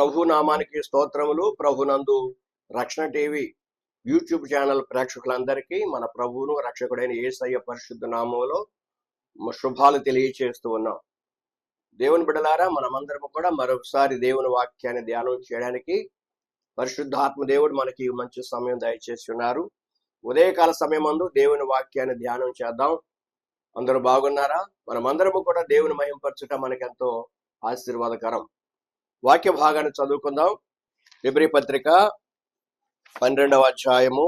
ప్రభు నామానికి స్తోత్రములు. ప్రభునందు రక్షణ టీవీ యూట్యూబ్ ఛానల్ ప్రేక్షకులందరికీ మన ప్రభువును రక్షకుడైన యేసయ్య పరిశుద్ధ నామములో శుభాలు తెలియచేస్తూ ఉన్నాం. దేవుని బిడ్డలారా, మనమందరం కూడా మరొకసారి దేవుని వాక్యాన్ని ధ్యానం చేయడానికి పరిశుద్ధాత్మ దేవుడు మనకి మంచి సమయం దయచేసి ఉన్నారు. ఉదయకాల సమయమందు దేవుని వాక్యాన్ని ధ్యానం చేద్దాం. అందరూ బాగున్నారా? మనమందరము కూడా దేవుని మహింపరచుట మనకెంతో ఆశీర్వాదకరం. వాక్య భాగాన్ని చదువుకుందాం. హెబ్రీ పత్రిక 12వ అధ్యాయము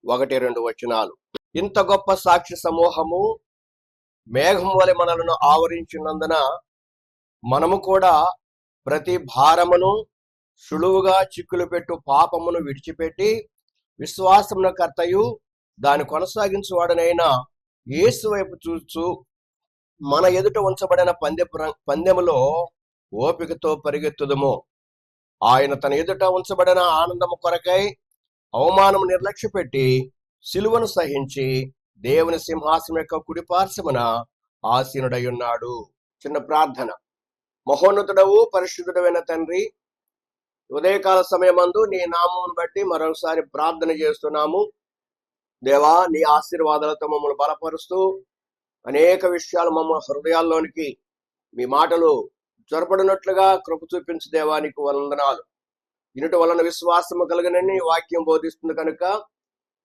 1-2 వచనాలు. ఇంత గొప్ప సాక్షి సమూహము మేఘం వలె మనలను ఆవరించినందున మనము కూడా ప్రతి భారమును సులువుగా చిక్కులు పెట్టు పాపమును విడిచిపెట్టి విశ్వాసమున కర్తయు దాని కొనసాగించువాడనైన యేసు వైపు చూస్తూ మన ఎదుట ఉంచబడిన పందెములో ఓపికతో పరిగెత్తుదము. ఆయన తన ఎదుట ఉంచబడిన ఆనందము కొరకై అవమానము నిర్లక్ష్య పెట్టి సిలువను సహించి దేవుని సింహాసనం యొక్క కుడి పార్శ్వమున ఆసీనుడై ఉన్నాడు. చిన్న ప్రార్థన. మహోన్నతుడవు పరిశుద్ధుడైన తండ్రి, ఉదయకాల సమయమందు నీ నామమును బట్టి మరోసారి ప్రార్థన చేస్తున్నాము. దేవా, నీ ఆశీర్వాదాలతో మమ్మల్ని బలపరుస్తూ అనేక విషయాలు మమ్మల్ని హృదయాల్లోనికి మీ మాటలు చొరబడినట్లుగా కృప చూపించు దేవా, నీకు వందనాలు. ఇనుటి వలన విశ్వాసము కలిగినని వాక్యం బోధిస్తుంది కనుక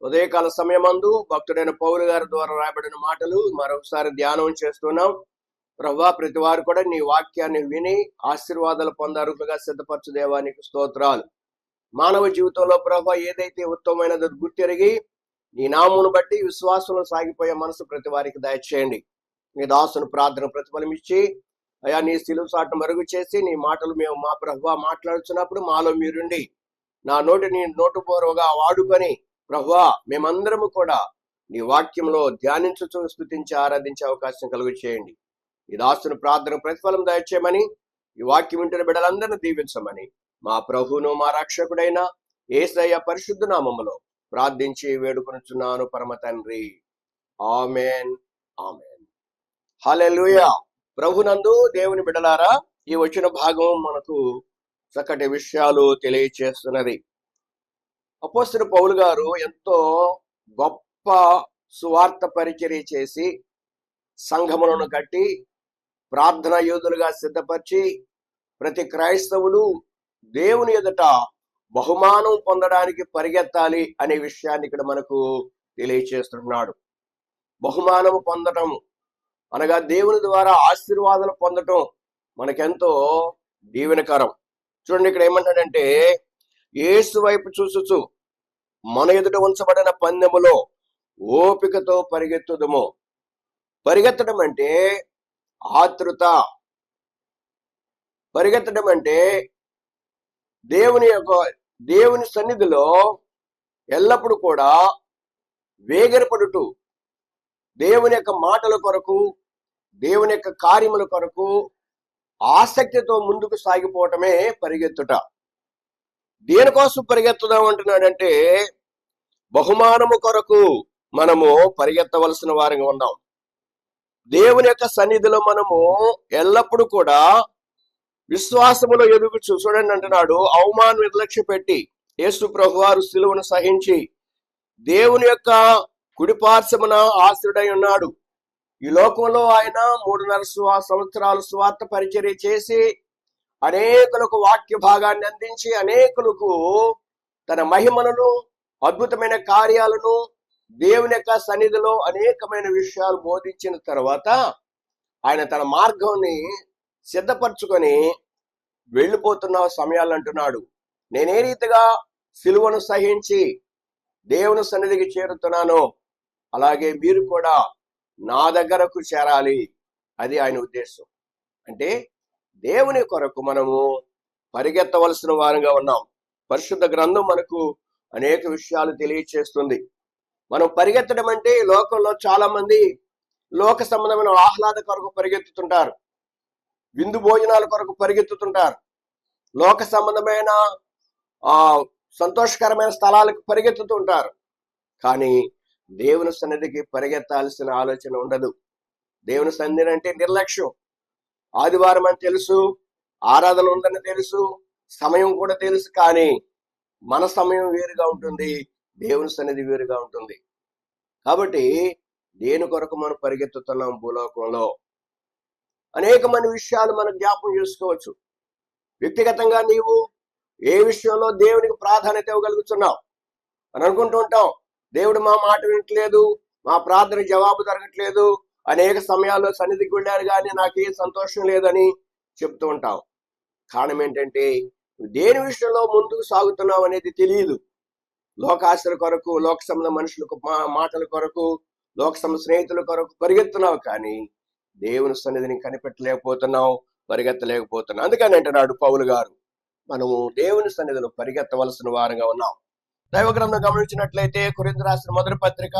ఉదయకాల సమయమందు భక్తుడైన పౌలు గారి ద్వారా రాయబడిన మాటలు మరొకసారి ధ్యానం చేస్తున్నాం. ప్రభువా, ప్రతి వారు కూడా నీ వాక్యాన్ని విని ఆశీర్వాదాలు పొందారుగా సిద్ధపరచు దేవా, నీకు స్తోత్రాలు. మానవ జీవితంలో ప్రభువా, ఏదైతే ఉత్తమమైనదో గుర్తెరిగి నీ నామమును బట్టి విశ్వాసంలో సాగిపోయే మనసు ప్రతి వారికి దయచేయండి. నీ దాసును ప్రార్థన ప్రతిఫలం ఇచ్చి అయా, నీ సిలువ సాటును మరుగు చేసి నీ మాటలు మేము మా ప్రభువా మాట్లాడుతున్నప్పుడు మాలో మీరుండి నా నీ నోటు పూర్వగా వాడుకొని ప్రభువా మేమందరము కూడా నీ వాక్యంలో ధ్యానించుచు స్తుతించి ఆరాధించే అవకాశం కలుగు చేయండి. ఈ దాసును ప్రార్థన ప్రతిఫలం దయచేయమని, ఈ వాక్యం వింటున్న బిడ్డలందరినీ దీవించమని మా ప్రభువును మా రక్షకుడైన యేసయ్య పరిశుద్ధ నామములో ప్రార్థించి వేడుకొనుచున్నాను పరమ తండ్రి. ఆమేన్, ఆమేన్. హల్లెలూయా. ప్రభునందు దేవుని బిడ్డలారా, ఈ వచ్చిన భాగం మనకు చక్కటి విషయాలు తెలియచేస్తున్నది. అపోస్తలుడు పౌలు గారు ఎంతో గొప్ప సువార్త పరిచర్య చేసి సంఘములను కట్టి ప్రార్థనా యోధులుగా సిద్ధపరిచి ప్రతి క్రైస్తవుడు దేవుని ఎదుట బహుమానం పొందడానికి పరిగెత్తాలి అనే విషయాన్ని ఇక్కడ మనకు తెలియచేస్తున్నాడు. బహుమానము పొందటం అనగా దేవుని ద్వారా ఆశీర్వాదాలు పొందటం మనకెంతో దీవెనకరం. చూడండి, ఇక్కడ ఏమంటాడంటే, యేసు వైపు చూసుచు మన ఎదుట ఉంచబడిన పందెములో ఓపికతో పరిగెత్తుదము. పరిగెత్తడం అంటే ఆతృత. పరిగెత్తడం అంటే దేవుని సన్నిధిలో ఎల్లప్పుడూ కూడా వేగరపడుతూ దేవుని యొక్క మాటల కొరకు, దేవుని యొక్క కార్యముల కొరకు ఆసక్తితో ముందుకు సాగిపోవటమే పరిగెత్తుట. దేనికోసం పరిగెత్తుదాం అంటున్నాడంటే, బహుమానము కొరకు మనము పరిగెత్తవలసిన వారిగా ఉన్నాం. దేవుని యొక్క సన్నిధిలో మనము ఎల్లప్పుడూ కూడా విశ్వాసములో ఎదుగుచు, చూడండి అంటున్నాడు, అవమానం నిర్లక్ష్య పెట్టి యేసు ప్రభువారు సిలువను సహించి దేవుని యొక్క కుడిపార్శ్వమున ఆశ్రుడై ఉన్నాడు. ఈ లోకంలో ఆయన 3.5 సంవత్సరాలు స్వార్థ పరిచర్య చేసి అనేకులకు వాక్య భాగాన్ని అందించి అనేకులకు తన మహిమలను, అద్భుతమైన కార్యాలను, దేవుని యొక్క సన్నిధిలో అనేకమైన విషయాలు బోధించిన తర్వాత ఆయన తన మార్గాన్ని సిద్ధపరచుకొని వెళ్ళిపోతున్న సమయాలు అంటున్నాడు, నేనే రీతిగా సిలువను సహించి దేవుని సన్నిధికి చేరుతున్నాను, అలాగే మీరు కూడా నా దగ్గరకు చేరాలి. అది ఆయన ఉద్దేశం. అంటే దేవుని కొరకు మనము పరిగెత్తవలసిన వారంగా ఉన్నాం. పరిశుద్ధ గ్రంథం మనకు అనేక విషయాలు తెలియచేస్తుంది. మనం పరిగెత్తడం అంటే, లోకంలో చాలా మంది లోక సంబంధమైన ఆహ్లాద కొరకు పరిగెత్తుతుంటారు, విందు భోజనాల కొరకు పరిగెత్తుతుంటారు, లోక సంబంధమైన సంతోషకరమైన స్థలాలకు పరిగెత్తుతుంటారు. కానీ దేవుని సన్నిధికి పరిగెత్తాల్సిన ఆలోచన ఉండదు. దేవుని సన్నిధి అంటే నిర్లక్ష్యం. ఆదివారం అని తెలుసు, ఆరాధన ఉందని తెలుసు, సమయం కూడా తెలుసు, కానీ మన సమయం వేరుగా ఉంటుంది, దేవుని సన్నిధి వేరుగా ఉంటుంది. కాబట్టి దేని కొరకు మనం పరిగెత్తుతున్నాం భూలోకంలో అనేకమైన విషయాలు మనం జ్ఞాపకం చేసుకోవచ్చు. వ్యక్తిగతంగా నీవు ఏ విషయంలో దేవునికి ప్రాధాన్యత ఇవ్వగలుగుతున్నావు అని అనుకుంటూ ఉంటాం. దేవుడు మా మాట వినట్లేదు, మా ప్రార్థన జవాబు జరగట్లేదు, అనేక సమయాల్లో సన్నిధికి వెళ్ళారు కానీ నాకే సంతోషం లేదని చెప్తూ ఉంటాం. కారణం ఏంటంటే దేని విషయంలో ముందుకు సాగుతున్నావు అనేది తెలియదు. లోకాశల కొరకు, లోక సంబంధ మనుషులకు మాటల కొరకు, లోక సంబంధ స్నేహితుల కొరకు పరిగెత్తున్నావు, కానీ దేవుని సన్నిధిని కనిపెట్టలేకపోతున్నావు, పరిగెత్తలేకపోతున్నావు. అందుకని అంటున్నాడు పౌలు గారు, మనము దేవుని సన్నిధిలో పరిగెత్తవలసిన వారంగా ఉన్నాం. దైవ గ్రంథం గమనించినట్లయితే కొరింథీ రాసిన మొదటి పత్రిక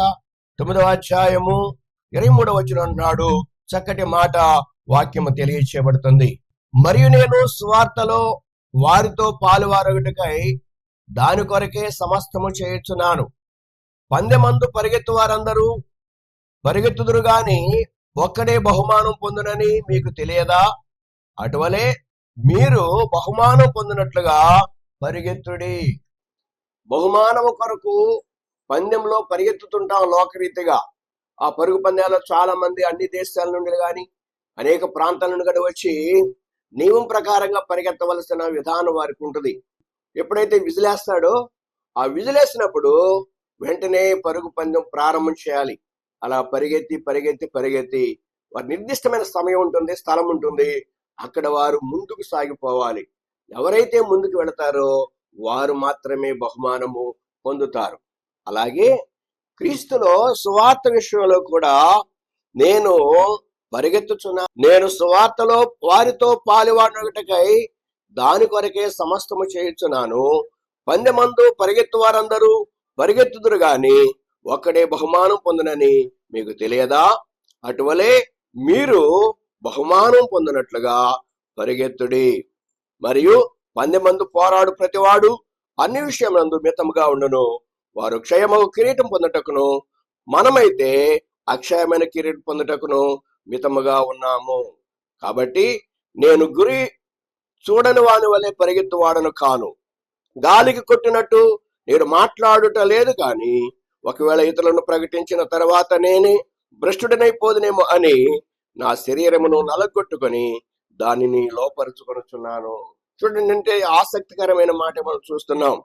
9వ అధ్యాయము 23వ వచనం అంటున్నాడు, చక్కటి మాట వాక్యము తెలియచేయబడుతుంది. మరియు నేను సువార్తలో వారితో పాలువారొకటికై దాని కొరకే సమస్తము చేయుచున్నాను. పందెమందు పరిగెత్తు వారందరూ పరిగెత్తుదురు గాని ఒక్కడే బహుమానం పొందునని మీకు తెలియదా? అటువలే మీరు బహుమానం పొందినట్లుగా పరిగెత్తుడి. బహుమానము కొరకు పందెంలో పరిగెత్తుతుంటాం లోకరీతిగా. ఆ పరుగు పందాల్లో చాలా మంది అన్ని దేశాల నుండి కానీ అనేక ప్రాంతాల నుండి కూడా వచ్చి నియమం ప్రకారంగా పరిగెత్తవలసిన విధానం వారికి ఉంటుంది. ఎప్పుడైతే విజిలేస్తాడో ఆ విజిలేసినప్పుడు వెంటనే పరుగు పందెం ప్రారంభం చేయాలి. అలా పరిగెత్తి పరిగెత్తి పరిగెత్తి వారి నిర్దిష్టమైన సమయం ఉంటుంది, స్థలం ఉంటుంది, అక్కడ వారు ముందుకు సాగిపోవాలి. ఎవరైతే ముందుకు వెళతారో వారు మాత్రమే బహుమానము పొందుతారు. అలాగే క్రీస్తులో సువార్త విషయంలో కూడా నేను పరిగెత్తుచున్నా, నేను సువార్తలో వారితో పాలువాడొకటికై దాని కొరకే సమస్తము చేయుచున్నాను. పందెమందు పరిగెత్తు వారందరూ పరిగెత్తుదురు గాని ఒక్కడే బహుమానం పొందునని మీకు తెలియదా? అటువలే మీరు బహుమానం పొందినట్లుగా పరిగెత్తుడి. మరియు పందెమందు పోరాడు ప్రతివాడు అన్ని విషయములందు మితముగా ఉండును. వారు క్షయమగు కిరీటం పొందుటకును, మనమైతే అక్షయమైన కిరీటం పొందుటకును మితముగా ఉన్నాము. కాబట్టి నేను గురి చూడని వాని వలె పరిగెత్తువాడను కాను. గాలికి కొట్టినట్టు నేను మాట్లాడుట లేదు, కానీ ఒకవేళ ఇతరులను ప్రకటించిన తర్వాత నేనే భ్రష్టుడనైపోదునేమో అని నా శరీరమును నలగొట్టుకొని దానిని లోపరుచుకొనుచున్నాను. చూడండి, అంటే ఆసక్తికరమైన మాట మనం చూస్తున్నాం.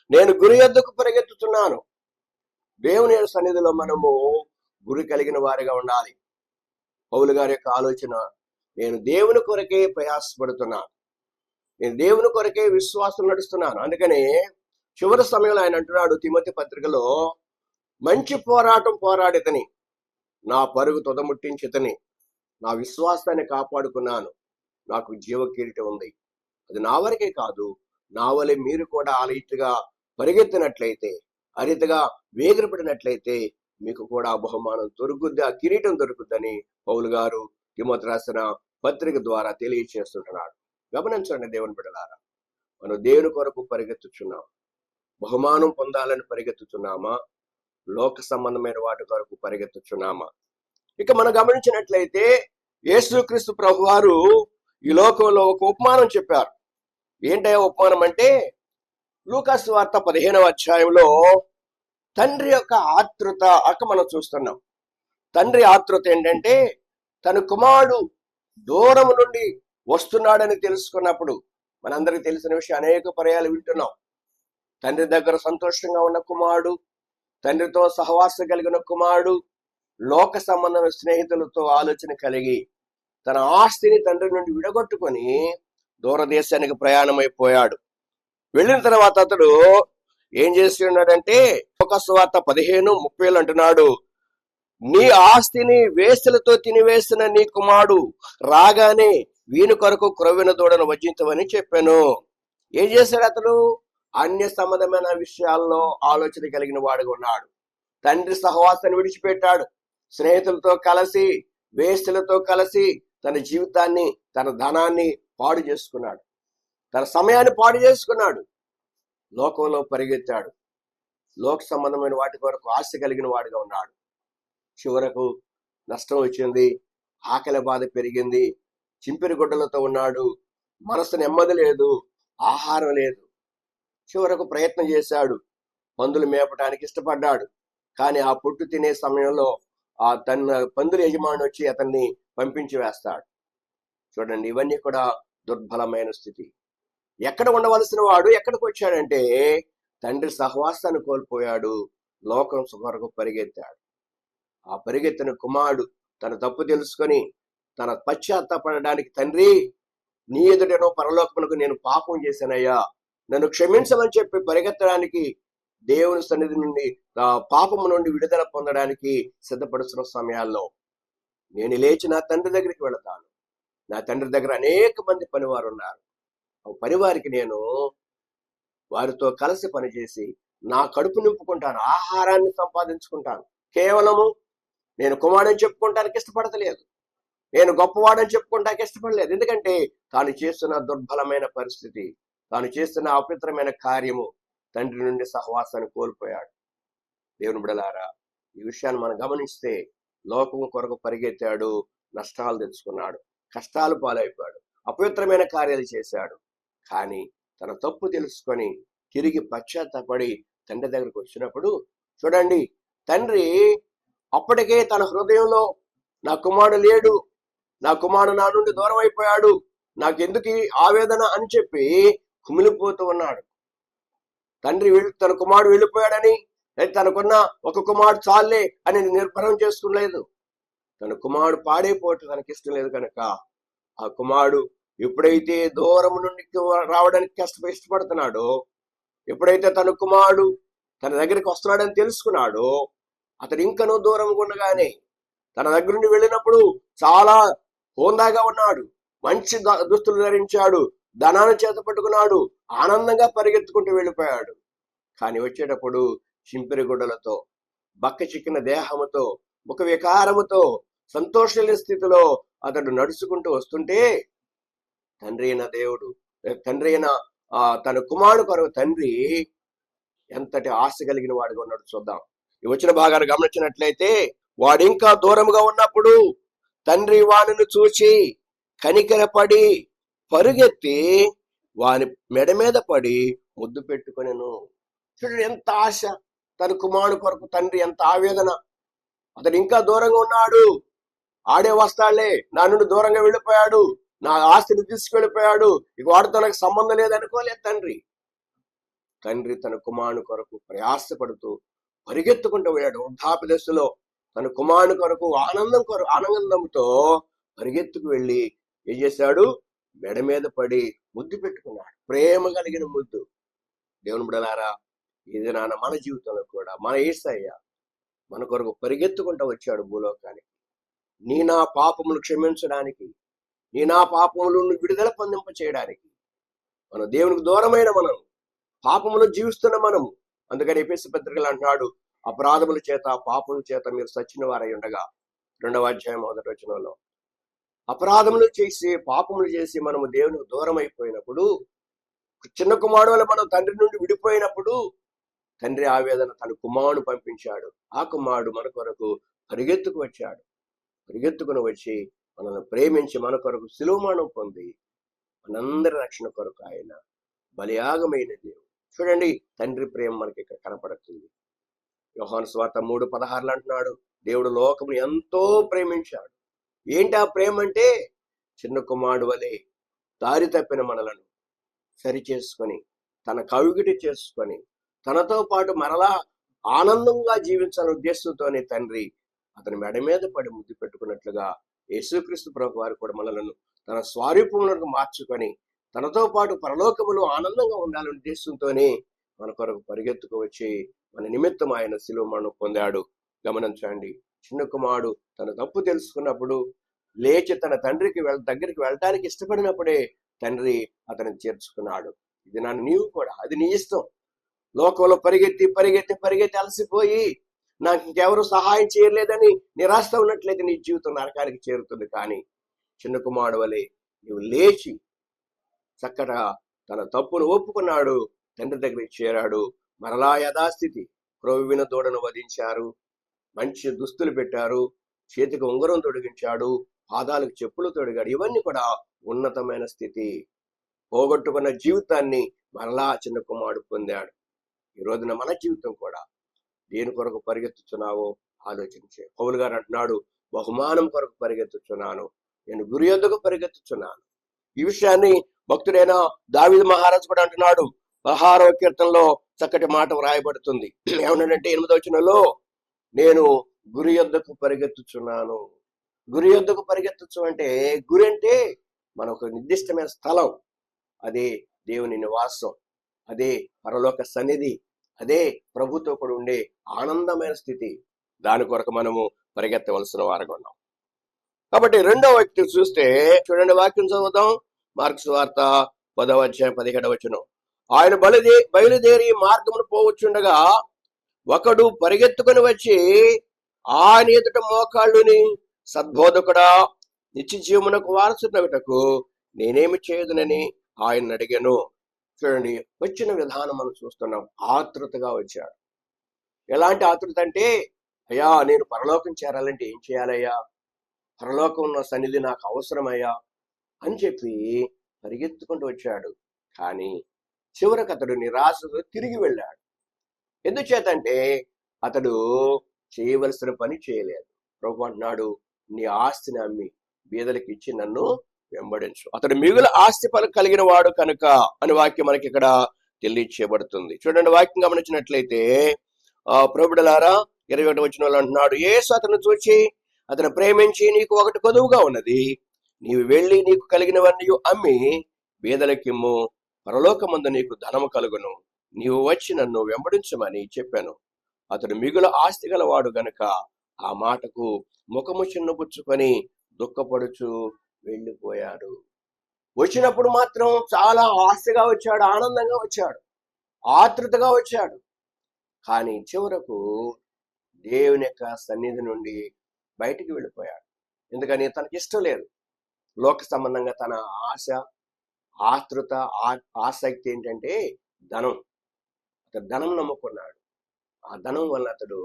నేను గురి యొద్దకు పరిగెత్తుతున్నాను. దేవుని సన్నిధిలో మనము గురి కలిగిన వారిగా ఉండాలి. పౌలు గారి యొక్క ఆలోచన, నేను దేవుని కొరకే ప్రయాసపడుతున్నాను, నేను దేవుని కొరకే విశ్వాసం నడుస్తున్నాను. అందుకనే చివరి సమయంలో ఆయన అంటున్నాడు తిమోతి పత్రికలో, మంచి పోరాటం పోరాడితని, నా పరుగు తొదముట్టించితని, నా విశ్వాసాన్ని కాపాడుకున్నాను, నాకు జీవ కిరీటం ఉంది. అది నా వరకే కాదు, నా వలె మీరు కూడా ఆ రీతిగా పరిగెత్తినట్లయితే, ఆ రీతిగా వేగిరపడినట్లయితే మీకు కూడా ఆ బహుమానం దొరుకుద్ది, ఆ కిరీటం దొరుకుద్దని పౌలు గారు తిమోతి రాసిన పత్రిక ద్వారా తెలియచేస్తుంటున్నాడు. గమనించండి దేవుని బిడ్డలారా, మనం దేవుని కొరకు పరిగెత్తుచున్నాం, బహుమానం పొందాలని పరిగెత్తుచున్నామా, లోక సంబంధమైన వాటి కొరకు పరిగెత్తుచున్నామా? ఇక మనం గమనించినట్లయితే యేసుక్రీస్తు ప్రభువారు ఈ లోకంలో ఒక ఉపమానం చెప్పారు. ఏంటయ్యా ఉపమానం అంటే, లూకా సువార్త 15వ అధ్యాయంలో తండ్రి యొక్క ఆతృత అక్క మనం చూస్తున్నాం. తండ్రి ఆతృత ఏంటంటే, తన కుమారుడు దూరం నుండి వస్తున్నాడని తెలుసుకున్నప్పుడు, మనందరికి తెలిసిన విషయం అనేక పర్యాలు వింటున్నాం. తండ్రి దగ్గర సంతోషంగా ఉన్న కుమారుడు, తండ్రితో సహవాసం కలిగిన కుమారుడు, లోక సంబంధమైన స్నేహితులతో ఆలోచన కలిగి తన ఆస్తిని తండ్రి నుండి విడగొట్టుకొని దూరదేశానికి ప్రయాణమైపోయాడు. వెళ్ళిన తర్వాత అతడు ఏం చేసి ఉన్నాడంటే, లూకా సువార్త 15:30 అంటున్నాడు, నీ ఆస్తిని వేశ్యలతో తినివేసిన నీ కుమారుడు రాగానే వీని కొరకు క్రొవ్విన దూడను వజ్జించమని చెప్పాను. ఏం చేశాడు అతడు? అన్య సంబంధమైన విషయాల్లో ఆలోచన కలిగిన వాడుగా ఉన్నాడు. తండ్రి సహవాసాన్ని విడిచిపెట్టాడు. స్నేహితులతో కలిసి, వేశ్యలతో కలిసి తన జీవితాన్ని, తన ధనాన్ని పాడు చేసుకున్నాడు, తన సమయాన్ని పాడు చేసుకున్నాడు. లోకంలో పరిగెత్తాడు, లోక సంబంధమైన వాటి కొరకు ఆశ కలిగిన వాడిగా ఉన్నాడు. చివరకు నష్టం వచ్చింది, ఆకలి బాధ పెరిగింది, చింపిరి గుడ్డలతో ఉన్నాడు, మనసు నెమ్మది లేదు, ఆహారం లేదు. చివరకు ప్రయత్నం చేశాడు, పందులు మేపడానికి ఇష్టపడ్డాడు. కానీ ఆ పొట్టు తినే సమయంలో తన పందుల యజమాని వచ్చి అతన్ని పంపించి వేస్తాడు. చూడండి, ఇవన్నీ కూడా దుర్బలమైన స్థితి. ఎక్కడ ఉండవలసిన వాడు ఎక్కడికి వచ్చాడంటే తండ్రి సహవాసాన్ని కోల్పోయాడు, లోకం కొరకు పరిగెత్తాడు. ఆ పరిగెత్తిన కుమారుడు తన తప్పు తెలుసుకొని తన పశ్చాత్తాపడడానికి, తండ్రి నీ ఎదుటనో పరలోకమునకు నేను పాపం చేశానయ్యా, నన్ను క్షమించమని చెప్పి పరిగెత్తడానికి, దేవుని సన్నిధి నుండి పాపము నుండి విడుదల పొందడానికి సిద్ధపడుతున్న సమయాల్లో నేను లేచి నా తండ్రి దగ్గరికి వెళతాను. నా తండ్రి దగ్గర అనేక మంది పనివారు ఉన్నారు. ఆ పనివారికి నేను వారితో కలిసి పనిచేసి నా కడుపు నింపుకుంటాను, ఆహారాన్ని సంపాదించుకుంటాను. కేవలము నేను కుమారుడని చెప్పుకోవడానికి ఇష్టపడతలేదు, నేను గొప్పవాడని చెప్పుకోవడానికి ఇష్టపడలేదు. ఎందుకంటే తాను చేస్తున్న దుర్బలమైన పరిస్థితి, తాను చేస్తున్న అపవిత్రమైన కార్యము తండ్రి నుండి సహవాసాన్ని కోల్పోయాడు. దేవుని బిడ్డలారా, ఈ విషయాన్ని మనం గమనిస్తే లోకం కొరకు పరిగెత్తాడు, నష్టాలు తెచ్చుకున్నాడు, కష్టాలు పాలైపోయాడు, అపవిత్రమైన కార్యాలు చేశాడు. కానీ తన తప్పు తెలుసుకొని తిరిగి పశ్చాత్తాపడి తండ్రి దగ్గరికి వచ్చినప్పుడు చూడండి, తండ్రి అప్పటికే తన హృదయంలో నా కుమారుడు లేడు, నా కుమారుడు నా నుండి దూరం అయిపోయాడు, నాకెందుకు ఆవేదన అని చెప్పి కుమిలిపోతూ ఉన్నాడు. తండ్రి తన కుమారుడు వెళ్ళిపోయాడని, తనకున్న ఒక కుమారుడు చాలే అని నిర్భరం చేసుకోలేదు. తన కుమారుడు పాడైపోవటం తనకి ఇష్టం లేదు కనుక ఆ కుమారుడు ఎప్పుడైతే దూరం నుండి రావడానికి ఇష్టపడుతున్నాడో, ఎప్పుడైతే తన కుమారుడు తన దగ్గరికి వస్తున్నాడని తెలుసుకున్నాడో, అతడు ఇంకనూ దూరంగా ఉండగానే తన దగ్గర నుండి వెళ్ళినప్పుడు చాలా హోందాగా ఉన్నాడు, మంచి దుస్తులు ధరించాడు, ధనాన్ని చేత పట్టుకున్నాడు, ఆనందంగా పరిగెత్తుకుంటూ వెళ్ళిపోయాడు. కానీ వచ్చేటప్పుడు చింపిరి గుడ్డలతో, బక్క చిక్కిన దేహముతో, ముఖ వికారముతో, సంతోషలేని స్థితిలో అతడు నడుచుకుంటూ వస్తుంటే తండ్రి అయిన దేవుడు, తండ్రి అయిన తన కుమారుడు కొరకు తండ్రి ఎంతటి ఆశ కలిగిన వాడిగా ఉన్నాడు చూద్దాం. ఈ వచ్చిన భాగాన్ని గమనించినట్లయితే, వాడు ఇంకా దూరంగా ఉన్నప్పుడు తండ్రి వానిని చూచి కనికరపడి పరుగెత్తి వాని మెడ మీద పడి ముద్దు పెట్టుకొనెను. చూడండి, ఎంత ఆశ తన కుమారుడు కొరకు తండ్రి, ఎంత ఆవేదన. అతడు ఇంకా దూరంగా ఉన్నాడు, ఆడే వస్తాడులే, నా నుండి దూరంగా వెళ్ళిపోయాడు, నా ఆస్తిని తీసుకెళ్ళిపోయాడు, ఇక వాడితో నాకు సంబంధం లేదనుకోలేదు తండ్రి. తండ్రి తన కుమారుని కొరకు ప్రయాసపడుతూ పరిగెత్తుకుంటూ వెళ్ళాడు. వృద్ధాప్య దశలో తన కుమారుని కొరకు ఆనందంతో పరిగెత్తుకు వెళ్ళి ఏం చేశాడు? మెడ మీద పడి ముద్దు పెట్టుకున్నాడు. ప్రేమ కలిగిన ముద్దు. దేవుని బిడ్డలారా, ఇది నాన్న మన జీవితంలో కూడా మన యేసయ్య మన కొరకు పరిగెత్తుకుంటూ వచ్చాడు భూలోకానికి. నీ నా పాపములు క్షమించడానికి, నీ నా పాపములను విడుదల పొందింప చేయడానికి. మన దేవునికి దూరమైన మనం, పాపములు జీవిస్తున్న మనము. అందుకని ఎఫెసీ పత్రికలు అంటున్నాడు, అపరాధముల చేత పాపముల చేత మీరు సచ్చిన వారై ఉండగా, 2వ అధ్యాయం 1వ వచనంలో, అపరాధములు చేసి పాపములు చేసి మనము దేవునికి దూరం అయిపోయినప్పుడు, చిన్న కుమారుడు వల్ల మనం తండ్రి నుండి విడిపోయినప్పుడు తండ్రి ఆవేదన తన కుమారుడు పంపించాడు. ఆ కుమారుడు మన కొరకు పరిగెత్తుకు వచ్చాడు. పరిగెత్తుకుని వచ్చి మనల్ని ప్రేమించి మన కొరకు శిలువమరణం పొంది మనందరి రక్షణ కొరకు ఆయన బలియాగమైన దేవుడు. చూడండి, తండ్రి ప్రేమ మనకి ఇక్కడ కనపడుతుంది. యోహాను సువార్త 3:16 అంటున్నాడు, దేవుడు లోకమును ఎంతో ప్రేమించాడు. ఏంటి ఆ ప్రేమ అంటే? చిన్న కుమారుడు వలె దారి తప్పిన మనలను సరి చేసుకొని, తన కవిగిటి చేసుకొని, తనతో పాటు మరలా ఆనందంగా జీవించాలనే ఉద్దేశంతోనే తండ్రి అతని మెడ మీద పడి ముద్దు పెట్టుకున్నట్లుగా యేసుక్రీస్తు ప్రభు వారు కూడా మనలను తన స్వరూపములకు మార్చుకొని తనతో పాటు పరలోకములో ఆనందంగా ఉండాలనే ఉద్దేశంతోనే మన కొరకు పరిగెత్తుకు వచ్చి మన నిమిత్తం ఆయన శిలువ మరణం పొందాడు. గమనించండి, చిన్న కుమారుడు తన తప్పు తెలుసుకున్నప్పుడు లేచి తన తండ్రికి దగ్గరికి వెళ్ళటానికి ఇష్టపడినప్పుడే తండ్రి అతన్ని చేర్చుకున్నాడు. ఇది నన్ను నీవు కూడా, అది నీ ఇష్టం. లోకంలో పరిగెత్తి పరిగెత్తి పరిగెత్తి అలసిపోయి నాకు ఇంకెవరు సహాయం చేయలేదని నిరాశ ఉన్నట్లయితే నీ జీవితం నరకానికి చేరుతుంది. కానీ చిన్న కుమారుడు వలె నువ్వు లేచి చక్కగా తన తప్పును ఒప్పుకున్నాడు, తండ్రి దగ్గరికి చేరాడు. మరలా యథాస్థితి, క్రొవ్విన దూడను వధించారు, మంచి దుస్తులు పెట్టారు, చేతికి ఉంగరం తొడిగించాడు, పాదాలకు చెప్పులు తొడిగాడు. ఇవన్నీ కూడా ఉన్నతమైన స్థితి. పోగొట్టుకున్న జీవితాన్ని మరలా చిన్న కుమారుడు పొందాడు. ఈ రోజున మన జీవితం కూడా దేని కొరకు పరిగెత్తుతున్నావో ఆలోచించే. పౌలు గారు అంటున్నాడు, బహుమానం కొరకు పరిగెత్తుతున్నాను, నేను గురి యొద్దకు పరిగెత్తుతున్నాను. ఈ విషయాన్ని భక్తుడైన దావీదు మహారాజు కూడా అంటున్నాడు. 16వ కీర్తనలో చక్కటి మాట వ్రాయబడుతుంది. ఏమన్నాడంటే 8వ వచనంలో, నేను గురి యొద్దకు పరిగెత్తుచున్నాను. గురి యొద్దకు పరిగెత్తచ్చు అంటే, గురి అంటే మనకు నిర్దిష్టమైన స్థలం, అదే దేవుని నివాసం, అదే పరలోక సన్నిధి, అదే ప్రభుతో కూడా ఉండే ఆనందమైన స్థితి. దాని కొరకు మనము పరిగెత్తవలసిన వారుగా ఉన్నాం. కాబట్టి రెండవ వ్యక్తి చూస్తే చూడండి, వాక్యం చదువుదాం. మార్క్స్ వార్త 10వ అధ్యాయం 17వ వచనం. ఆయన బయలుదేరి మార్గమును పోవచ్చుండగా ఒకడు పరిగెత్తుకుని వచ్చి ఆయన ఎదుట మోకాళ్ళుని, సద్బోధకుడా, నిత్య జీవమునకు వారసునగుటకు నేనేమి చేయదునని ఆయన అడిగాను. చూడండి, వచ్చిన విధానం మనం చూస్తున్నాం. ఆతృతగా వచ్చాడు. ఎలాంటి ఆతృత అంటే, అయ్యా నేను పరలోకం చేరాలంటే ఏం చేయాలయ్యా, పరలోకం ఉన్న సన్నిధి నాకు అవసరమయ్యా అని చెప్పి పరిగెత్తుకుంటూ వచ్చాడు. కానీ చివరికి అతడు నిరాశతో తిరిగి వెళ్ళాడు. ఎందుచేతంటే అతడు చేయవలసిన పని చేయలేదు. ప్రభు అంటున్నాడు, నీ ఆస్తిని అమ్మి బీదలకు ఇచ్చి నన్ను వెంబడించు, అతడు మిగులు ఆస్తి కలిగిన వాడు కనుక అని వాక్యం మనకి ఇక్కడ తెలియచేయబడుతుంది. చూడండి, వాక్యం గమనించినట్లయితే ప్రభుడలారా 21వ వచనంలో అంటున్నాడు, యేసు అతను చూచి అతను ప్రేమించి, నీకు ఒకటి కొదువుగా ఉన్నది, నీవు వెళ్ళి నీకు కలిగినవన్నీ అమ్మి బీదలకిమ్ము, పరలోకమందు నీకు ధనము కలుగును, నీవు వచ్చి నన్ను వెంబడించమని చెప్పాను. అతడు మిగులు ఆస్తి గలవాడు గనుక ఆ మాటకు ముఖము చిన్నబుచ్చుకొని దుఃఖపడుచు వెళ్ళిపోయాడు. వచ్చినప్పుడు మాత్రం చాలా ఆస్తిగా వచ్చాడు, ఆనందంగా వచ్చాడు, ఆతృతగా వచ్చాడు. కానీ చివరకు దేవుని యొక్క సన్నిధి నుండి బయటికి వెళ్ళిపోయాడు. ఎందుకని తనకి ఇష్టం లేదు. లోక సంబంధంగా తన ఆశ, ఆతృత, ఆసక్తి ఏంటంటే ధనం. అతడు ధనం నమ్ముకున్నాడు. ఆ ధనం వల్ల అతడు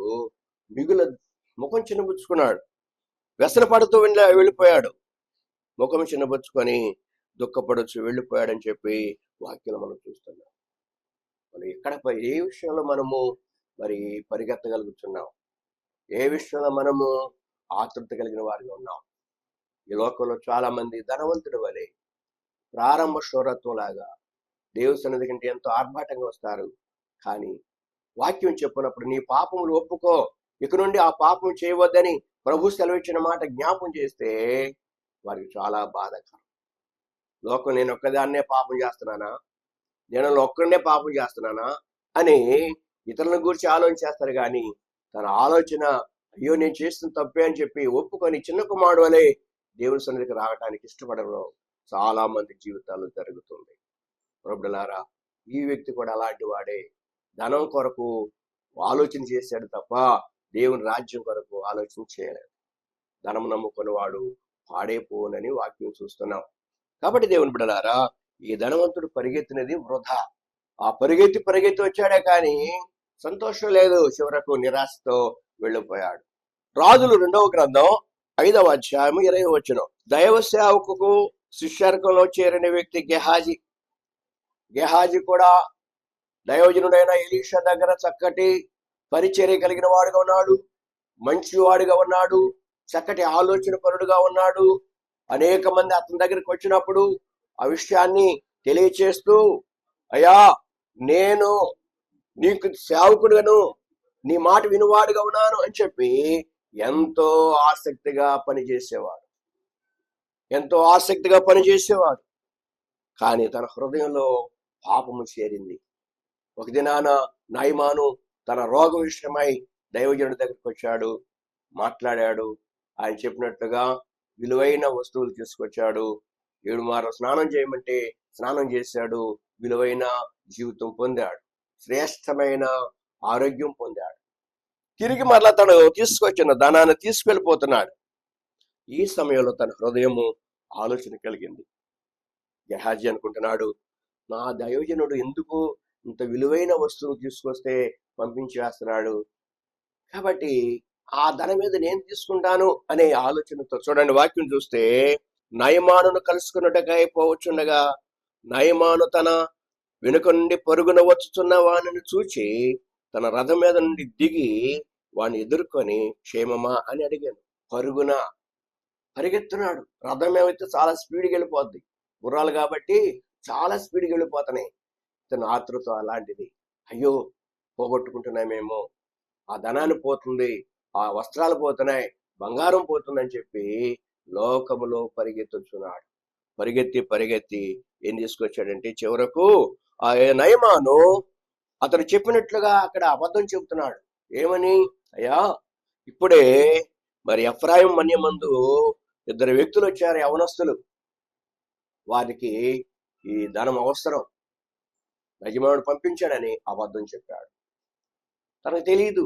మిగుల ముఖం చిన్నబుచ్చుకున్నాడు, వ్యసన పడుతూ వెళ్ళిపోయాడు. ముఖం చిన్నబుచ్చుకొని దుఃఖపడొచ్చు వెళ్ళిపోయాడని చెప్పి వాక్యంలో మనం చూస్తున్నాం. మనం ఎక్కడ ఏ విషయంలో మనము మరి పరిగెత్తగలుగుతున్నాం, ఏ విషయంలో మనము ఆతృత కలిగిన వారిగా ఉన్నాం. ఈ లోకంలో చాలా మంది ధనవంతుడి వలె ప్రారంభ శౌరత్వం లాగా దేవుని సన్నిధి కంటే ఎంతో ఆర్భాటంగా వస్తారు. కానీ వాక్యం చెప్పినప్పుడు నీ పాపములు ఒప్పుకో, ఇక నుండి ఆ పాపం చేయవద్దని ప్రభు సెలవిచ్చిన మాట జ్ఞాపం చేస్తే వారికి చాలా బాధాకరం. లోకం నేను ఒక్కదాన్నే పాపం చేస్తున్నానా, నేను ఒక్కడనే పాపం చేస్తున్నానా అని ఇతరులను గురించి ఆలోచించేస్తారు. కానీ తన ఆలోచన, అయ్యో నేను చేస్తున్న తప్పే అని చెప్పి ఒప్పుకొని చిన్న కుమారుడు వలె దేవుని సన్నిధికి రావడానికి ఇష్టపడడం చాలా మంది జీవితాల్లో జరుగుతుంది. ప్రభులారా, ఈ వ్యక్తి కూడా అలాంటి వాడే. ధనం కొరకు ఆలోచన చేశాడు తప్ప దేవుని రాజ్యం కొరకు ఆలోచన చేయలేదు. ధనం నమ్ముకున్న వాడు పాడైపోనని వాక్యం చూస్తున్నాం. కాబట్టి దేవుని బిడ్డలారా, ఈ ధనవంతుడు పరిగెత్తినది వృధా. ఆ పరిగెత్తి వచ్చాడే కానీ సంతోషం లేదు. చివరకు నిరాశతో వెళ్ళిపోయాడు. రాజులు 2వ గ్రంథం 5వ అధ్యాయం 20వ వచనం. దైవ సేవకుకు శిష్యర్కంలో చేరిన వ్యక్తి గెహాజీ. గెహాజీ కూడా దైవజనుడైన ఎలీషా దగ్గర చక్కటి పరిచర్య కలిగిన వాడుగా ఉన్నాడు, మంచివాడిగా ఉన్నాడు, చక్కటి ఆలోచన పరుడుగా ఉన్నాడు. అనేక మంది అతని దగ్గరికి వచ్చినప్పుడు ఆ విషయాన్ని తెలియచేస్తూ, అయ్యా నేను నీకు సేవకుడుగాను, నీ మాట వినువాడుగా ఉన్నాను అని చెప్పి ఎంతో ఆసక్తిగా పనిచేసేవాడు. కానీ తన హృదయంలో పాపము చేరింది. ఒక దినాన నయమాను తన రోగం విషయమై దైవజనుడి దగ్గరికి వచ్చాడు, మాట్లాడాడు. ఆయన చెప్పినట్లుగా విలువైన వస్తువులు తీసుకొచ్చాడు. 7 మార్లు స్నానం చేయమంటే స్నానం చేశాడు. విలువైన జీవితం పొందాడు, శ్రేష్టమైన ఆరోగ్యం పొందాడు. తిరిగి మరలా తను తీసుకొచ్చిన ధనాన్ని తీసుకెళ్ళిపోతున్నాడు. ఈ సమయంలో తన హృదయము ఆలోచన కలిగింది. గెహాజీ అనుకుంటున్నాడు, నా దైవజనుడు ఎందుకు ఇంత విలువైన వస్తువులు తీసుకొస్తే పంపించేస్తున్నాడు, కాబట్టి ఆ ధనం మీద నేను తీసుకుంటాను అనే ఆలోచనతో. చూడండి, వాక్యం చూస్తే నయమానును కలుసుకున్నట్టుగా పోవచ్చుండగా నయమాను తన వెనుక నుండి పరుగున వచ్చుచున్న వానిని చూచి తన రథం మీద నుండి దిగి వాడిని ఎదుర్కొని క్షేమమా అని అడిగాను. పరుగున పరిగెత్తున్నాడు. రథం ఏమైతే చాలా స్పీడ్కి వెళ్ళిపోద్ది, గుర్రాలు కాబట్టి చాలా స్పీడ్కి వెళ్ళిపోతున్నాయి. తన ఆతృత అలాంటిది. అయ్యో పోగొట్టుకుంటున్నామేమో, ఆ ధనాన్ని పోతుంది, ఆ వస్త్రాలు పోతున్నాయి, బంగారం పోతుందని చెప్పి లోకములో పరిగెత్తుచున్నాడు. పరిగెత్తి పరిగెత్తి ఏం తీసుకొచ్చాడంటే చివరకు ఆ నయమాను అతను చెప్పినట్లుగా అక్కడ అబద్ధం చెబుతున్నాడు. ఏమని? అయ్యా ఇప్పుడే మరి ఎఫ్రాయిం మన్యమందు 2 వ్యక్తులు వచ్చారు, యవనస్తులు. వారికి ఈ ధనం అవసరం, యజమానుడు పంపించాడని అబద్ధం చెప్పాడు. తనకు తెలియదు.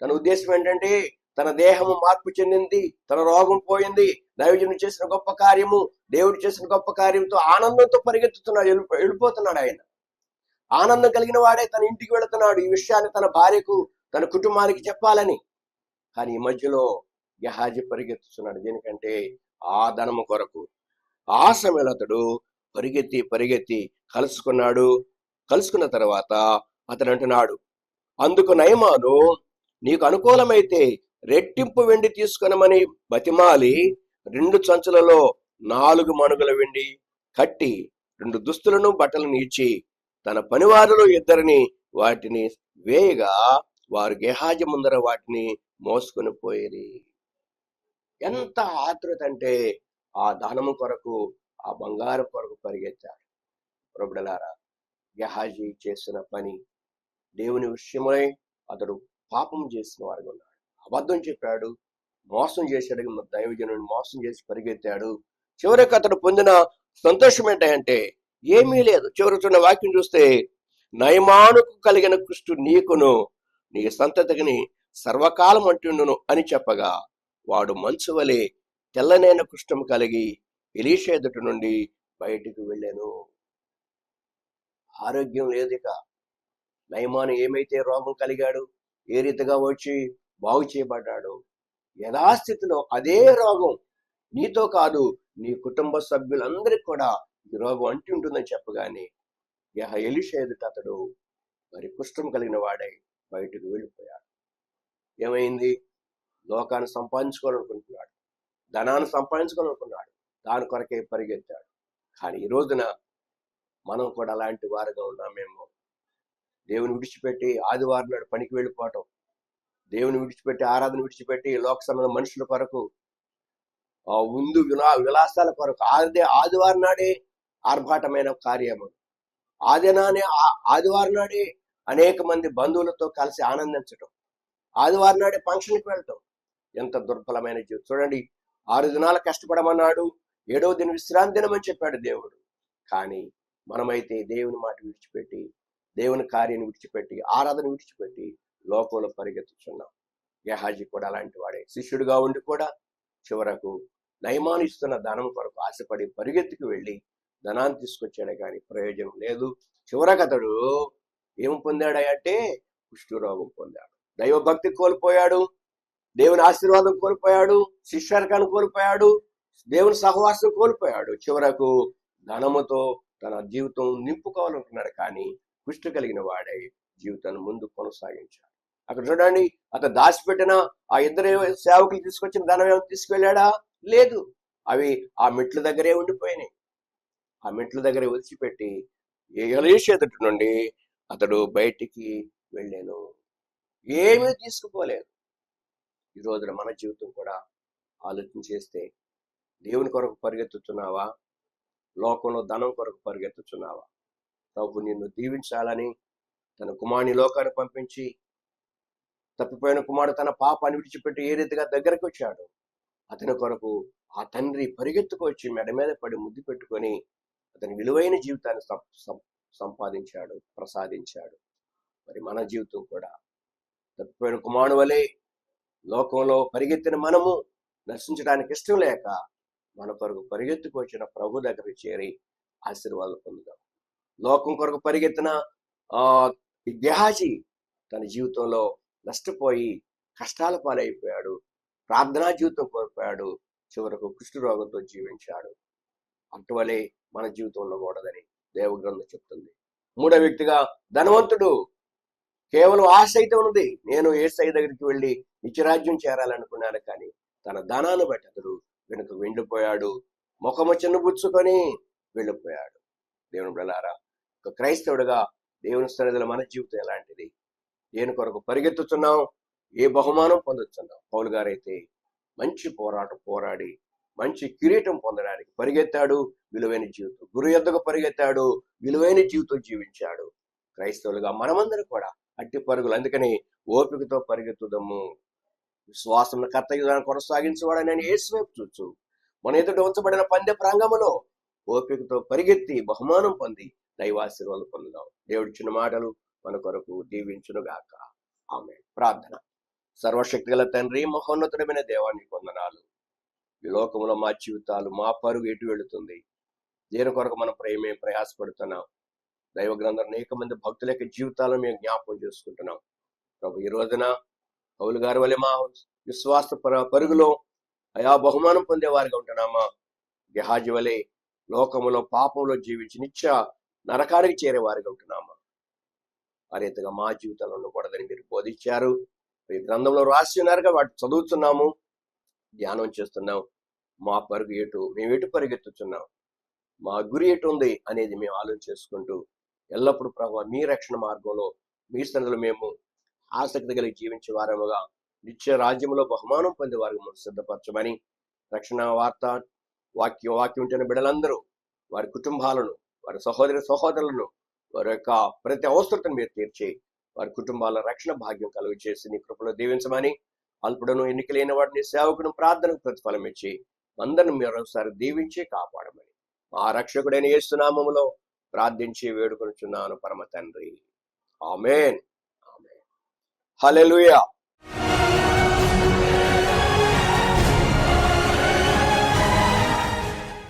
తన ఉద్దేశం ఏంటంటే తన దేహము మార్పు చెందింది, తన రోగం పోయింది, దైవజనుడు చేసిన గొప్ప కార్యము, దేవుడు చేసిన గొప్ప కార్యంతో ఆనందంతో పరిగెత్తుతున్నాడు, వెళ్ళిపోతున్నాడు. ఆయన ఆనందం కలిగిన వాడే తన ఇంటికి వెళుతున్నాడు, ఈ విషయాన్ని తన భార్యకు తన కుటుంబానికి చెప్పాలని. కానీ ఈ మధ్యలో గెహాజీ పరిగెత్తుతున్నాడు. దేనికంటే ఆ ధనము కొరకు. ఆ సమయంలో అతడు పరిగెత్తి పరిగెత్తి కలుసుకున్న తర్వాత అతడు అంటున్నాడు, అందుకు నయమాను నీకు అనుకూలమైతే రెట్టింపు వెండి తీసుకొనమని బతిమాలి 2 సంచులలో 4 మణుగుల వెండి కట్టి 2 దుస్తులను బట్టలను ఇచ్చి తన పనివారిలో 2 వాటిని వేయగా వారు గెహాజీ ముందర వాటిని మోసుకొని పోయేది. ఎంత ఆతృత అంటే ఆ ధనము కొరకు, ఆ బంగారం కొరకు పరిగెత్తాడు. ప్రభుడలారా, గెహాజీ చేసిన పని దేవుని విషయమై అతడు పాపం చేసిన వాడిగా ఉన్నాడు. అబద్ధం చెప్పాడు, మోసం చేశాడు, దైవజనుడిని మోసం చేసి పరిగెత్తాడు. చివరికి అతడు పొందిన సంతోషం ఏంటంటే ఏమీ లేదు. చివరికి వాక్యం చూస్తే నయమానుకు కలిగిన కుష్టు నీకును నీ సంతతిని సర్వకాలం అంటుండును అని చెప్పగా వాడు మంచు వలె తెల్లనైన కుష్ఠం కలిగి ఎలీషా ఎదుట నుండి బయటికి వెళ్ళాను. ఆరోగ్యం లేదు. ఇక నయమాను ఏమైతే రోగం కలిగాడు, ఏ రీతిగా వచ్చి బాగు చేయబడ్డాడు, యథాస్థితిలో అదే రోగం నీతో కాదు నీ కుటుంబ సభ్యులందరికీ కూడా ఈ రోగం అంటి ఉంటుందని చెప్పగానే ఎలీషా ఎదుట అతడు మరి కుష్ఠం కలిగిన వాడై బయటకు వెళ్ళిపోయాడు. ఏమైంది? లోకాన్ని సంపాదించుకోవాలనుకుంటున్నాడు, ధనాన్ని సంపాదించుకోవాలనుకున్నాడు, దాని కొరకే పరిగెత్తాడు. కానీ ఈ రోజున మనం కూడా అలాంటి వారుగా ఉన్నామేమో. దేవుని విడిచిపెట్టి ఆదివారం నాడు పనికి వెళ్ళిపోవటం, దేవుని విడిచిపెట్టి ఆరాధన విడిచిపెట్టి లోక సంబంధ మనుషుల కొరకు, ముందు విలాసాల కొరకు, ఆదివారం నాడే ఆర్భాటమైన కార్యము, ఆదివారం నాడే అనేక మంది బంధువులతో కలిసి ఆనందించటం, ఆదివారం నాడే ఫంక్షన్కి వెళ్ళటం. ఎంత దుర్బలమైన జీవితం చూడండి. 6 దినాలు కష్టపడమన్నాడు, 7వ దినం విశ్రాంతి దినమని చెప్పాడు దేవుడు. కానీ మనమైతే దేవుని మాట విడిచిపెట్టి, దేవుని కార్యాన్ని విడిచిపెట్టి, ఆరాధన విడిచిపెట్టి లోకంలో పరిగెత్తుచున్నాం. గెహాజీ కూడా అలాంటి వాడే. శిష్యుడిగా ఉండి కూడా చివరకు నయమాను ఇస్తున్న ధనం కొరకు ఆశపడి పరిగెత్తుకు వెళ్ళి ధనాన్ని తీసుకొచ్చాడే కానీ ప్రయోజనం లేదు. చివరకు అతడు ఏం పొందాడంటే కుష్ఠరోగం పొందాడు, దైవభక్తి కోల్పోయాడు, దేవుని ఆశీర్వాదం కోల్పోయాడు, శిష్యర్కాన్ని కోల్పోయాడు, దేవుని సహవాసం కోల్పోయాడు. చివరకు ధనముతో తన జీవితం నింపుకోవాలనుకున్నాడు, కానీ కుష్ఠ కలిగిన వాడై జీవితాన్ని ముందు కొనసాగించాడు. అక్కడ చూడండి, అతను దాచిపెట్టిన ఆ 2 సేవకులు తీసుకొచ్చిన ధనం ఏమైనా తీసుకెళ్ళాడా? లేదు. అవి ఆ మెట్ల దగ్గరే ఉండిపోయినాయి. ఆ మెట్ల దగ్గరే వదిలిపెట్టి ఎలీషా ఎదుటి నుండి అతడు బయటికి వెళ్ళాను. ఏమీ తీసుకుపోలేదు. ఈ రోజున మన జీవితం కూడా ఆలోచన చేస్తే, దేవుని కొరకు పరిగెత్తుతున్నావా? లోకంలో ధనం కొరకు పరిగెత్తుతున్నావా? ప్రభు నిన్ను దీవించాలని తన కుమారుని లోకాన్ని పంపించి, తప్పిపోయిన కుమారుడు తన పాపాన్ని విడిచిపెట్టి ఏ రీతిగా దగ్గరకు వచ్చాడు, అతని కొరకు ఆ తండ్రి పరిగెత్తుకొచ్చి మెడ మీద పడి ముద్దు పెట్టుకొని అతని విలువైన జీవితాన్ని సంపాదించాడు, ప్రసాదించాడు. మరి మన జీవితం కూడా తప్పిపోయిన కుమారుని వలె లోకంలో పరిగెత్తిన మనము నశించడానికి ఇష్టం లేక మన కొరకు పరిగెత్తుకొచ్చిన ప్రభు దగ్గరికి చేరి ఆశీర్వాదాలు పొందుదాం. లోకం కొరకు పరిగెత్తిన గెహాజీ తన జీవితంలో నష్టపోయి కష్టాల పాలైపోయాడు, ప్రార్థనా జీవితం కోల్పోయాడు, చివరకు కుష్ఠరోగంతో జీవించాడు. అటువలే మన జీవితంలో కూడదని దేవగ్రంథం చెప్తుంది. మూడో వ్యక్తిగా ధనవంతుడు. కేవలం ఆశ అయితే ఉన్నది, నేను యేసయ్య దగ్గరికి వెళ్ళి నిత్యరాజ్యం చేరాలనుకున్నాను, కానీ తన ధనాన్ని బట్టి అతడు వెనుక వెళ్ళిపోయాడు, ముఖము చిన్నబుచ్చుకొని వెళ్ళిపోయాడు. దేవుని బిడ్డలారా, ఒక క్రైస్తవుడిగా దేవుని సన్నిధిలో మన జీవితం ఎలాంటిది? దేని కొరకు పరిగెత్తుతున్నాం? ఏ బహుమానం పొందుతున్నాం? పౌలు గారైతే మంచి పోరాటం పోరాడి మంచి కిరీటం పొందడానికి పరిగెత్తాడు, విలువైన జీవితం. గురు యొద్దకు పరిగెత్తాడు, విలువైన జీవితం జీవించాడు. క్రైస్తవులుగా మనమందరం కూడా అట్టి పరుగులు. అందుకని ఓపికతో పరిగెత్తుదము. విశ్వాసం కర్తవ్యాన్ని కొనసాగించేవాడని నేను యేసు వైపు చూచు మన ఎదుట ఉంచబడిన పందె ప్రాంగములో ఓపికతో పరిగెత్తి బహుమానం పొంది దైవాశీర్వాదాలు పొందుదాం. దేవుడి చిన్న మాటలు మన కొరకు దీవించునుగాక. ఆమేన్. ప్రార్థన. సర్వశక్తి గల తండ్రి, మహోన్నతుడమైన దేవానికి వందనాలు. ఈ లోకంలో మా జీవితాలు, మా పరుగు ఎటు వెళుతుంది? దేని కొరకు మనం ప్రయాసపడుతున్నాం? దైవ గ్రంథం అనేక మంది భక్తుల యొక్క జీవితాలను మేము జ్ఞాపకం చేసుకుంటున్నాం. ప్రభు, ఈ రోజున పౌలు గారి వల్ల మా విశ్వాస పరుగులో అయా బహుమానం పొందే వారిగా ఉంటున్నామా? గెహాజీ వలె లోకములో పాపంలో జీవించి నిత్య నరకానికి చేరే వారిగా ఉంటున్నామా? ఆ రీతిగా మా జీవితంలో ఉండకూడదని మీరు బోధించారు. ఈ గ్రంథంలో రాసి ఉన్నారుగా, వాటి చదువుతున్నాము, ధ్యానం చేస్తున్నాం. మా పరుగు ఎటు, మేము ఎటు పరిగెత్తుతున్నాం, మా గురి ఎటు ఉంది అనేది మేము ఆలోచన చేసుకుంటూ ఎల్లప్పుడూ ప్రభు మీ రక్షణ మార్గంలో మీ సన్నిధిలో మేము ఆసక్తి కలిగి జీవించే వారముగా నిత్య రాజ్యంలో బహుమానం పొందే వారికి సిద్ధపరచమని, రక్షణ వార్త వాక్యం ఉంటున్న బిడ్డలందరూ వారి కుటుంబాలను, వారి సహోదరులను, వారి యొక్క ప్రతి అవసరతను మీరు తీర్చి వారి కుటుంబాల రక్షణ భాగ్యం కలుగు చేసి నీ కృపలో దీవించమని, అల్పుడను ఎన్నికలైన వాడిని సేవకును ప్రార్థనకు ప్రతిఫలం ఇచ్చి అందరిని మరోసారి దీవించి కాపాడమని మా రక్షకుడైన యేసు నామములో ప్రార్థించి వేడుకొనుచున్నాను పరమ తండ్రి. ఆమేన్. ఆమేన్. హల్లెలూయా.